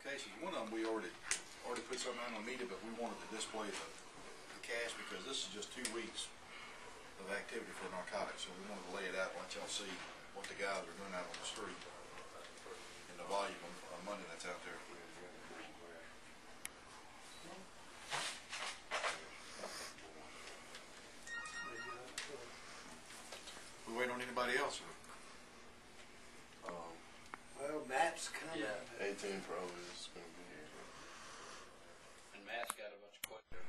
cases. One of them we already put something out on media, but we wanted to display the cash because this is just 2 weeks of activity for narcotics. So we wanted to lay it out and let y'all see what the guys are doing out on the street and the volume of money that's out there. We waiting on anybody else? Well, Matt's coming. Yeah. 18 probably is going to be here. And Matt's got a bunch of questions.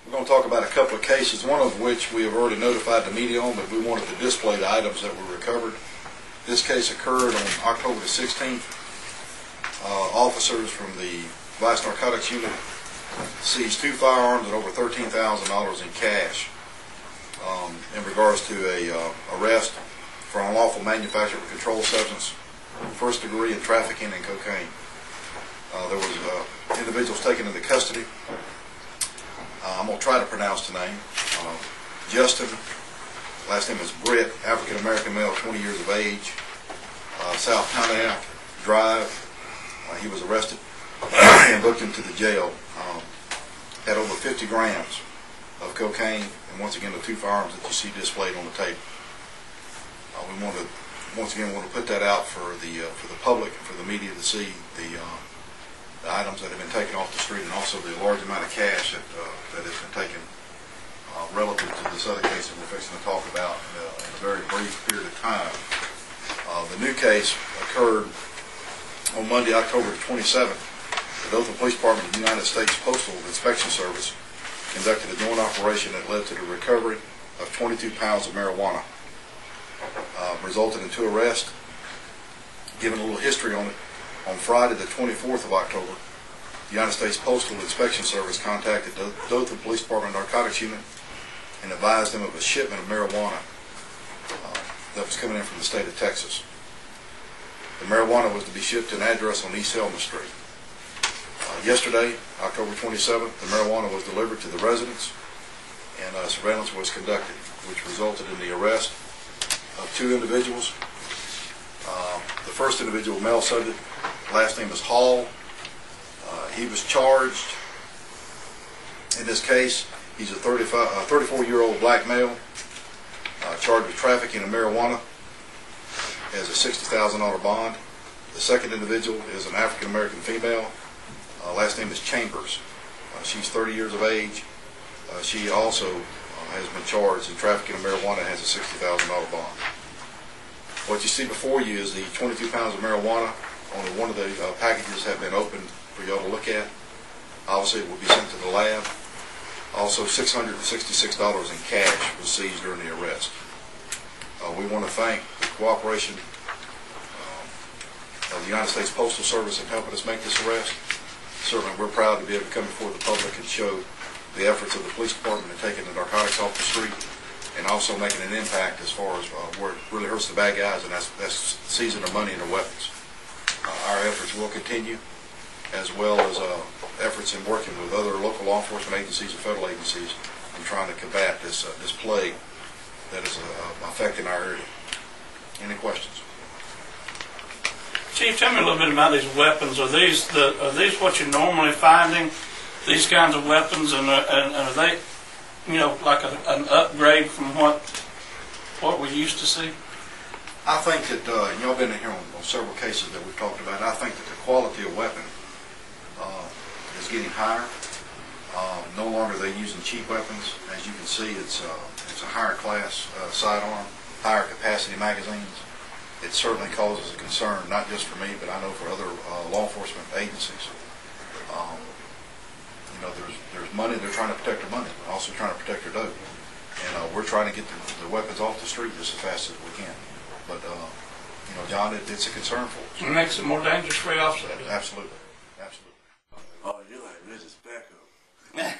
We're going to talk about a couple of cases, one of which we have already notified the media on, but we wanted to display the items that were recovered. This case occurred on October the 16th. Officers from the Vice Narcotics Unit seized 2 firearms and over $13,000 in cash in regards to a arrest for unlawful manufacture of a controlled substance, first degree, and trafficking in cocaine. There was individuals taken into custody. I'm going to try to pronounce the name. Justin, last name is Britt, African-American male, 20 years of age, South Pontiac Drive. He was arrested and booked into the jail. Had over 50 grams of cocaine, and once again the 2 firearms that you see displayed on the table. We want to once again put that out for the public and for the media to see the items that have been taken off the street, and also the large amount of cash that has been taken relative to this other case that we're fixing to talk about in a very brief period of time. The new case occurred on Monday, October 27th. The Dothan Police Department of the United States Postal Inspection Service conducted a joint operation that led to the recovery of 22 pounds of marijuana. Resulted in 2 arrests. Given a little history on it, on Friday the 24th of October, the United States Postal Inspection Service contacted the Dothan Police Department Narcotics Unit and advised them of a shipment of marijuana that was coming in from the state of Texas. The marijuana was to be shipped to an address on East Helma Street. Yesterday, October 27th, the marijuana was delivered to the residence, and surveillance was conducted, which resulted in the arrest of 2 individuals. The first individual, male subject, last name is Hall. He was charged in this case. He's a 34-year-old black male charged with trafficking of marijuana as a $60,000 bond. The second individual is an African-American female. Last name is Chambers. She's 30 years of age. She also has been charged in trafficking of marijuana and has a $60,000 bond. What you see before you is the 22 pounds of marijuana. Only one of the packages have been opened for y'all to look at. Obviously, it will be sent to the lab. Also, $666 in cash was seized during the arrest. We want to thank the cooperation of the United States Postal Service in helping us make this arrest. Certainly, we're proud to be able to come before the public and show the efforts of the police department in taking the narcotics off the street, and also making an impact as far as where it really hurts the bad guys, and that's seizing their money and their weapons. Our efforts will continue, as well as efforts in working with other local law enforcement agencies and federal agencies in trying to combat this plague that is affecting our area. Any questions? Chief, tell me a little bit about these weapons. Are these what you're normally finding? These kinds of weapons, and are they, like an upgrade from what we used to see? I think that y'all been in here on several cases that we've talked about. I think that the quality of weapon is getting higher. No longer are they using cheap weapons. As you can see, it's a higher class sidearm, higher capacity magazines. It certainly causes a concern, not just for me, but I know for other law enforcement agencies. There's money. They're trying to protect their money, but also trying to protect their dope. And we're trying to get the weapons off the street just as fast as we can. But John, it's a concern for us. It makes it more dangerous for you also. Absolutely, absolutely. Oh, you're like Regis backup. And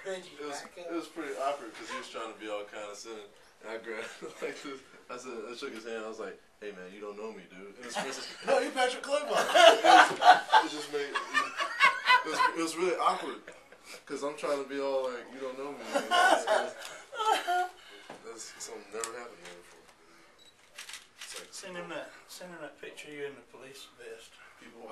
it was pretty awkward because he was trying to be all condescending, and I grabbed like this. I shook his hand. I was like, "Hey man, you don't know me, dude." And his friend says, "No, you're Patrick Claiborne." It just made it was really awkward because I'm trying to be all like, "You don't know me." That's something never happened to me before. It's like Send him that picture of you in the police vest. People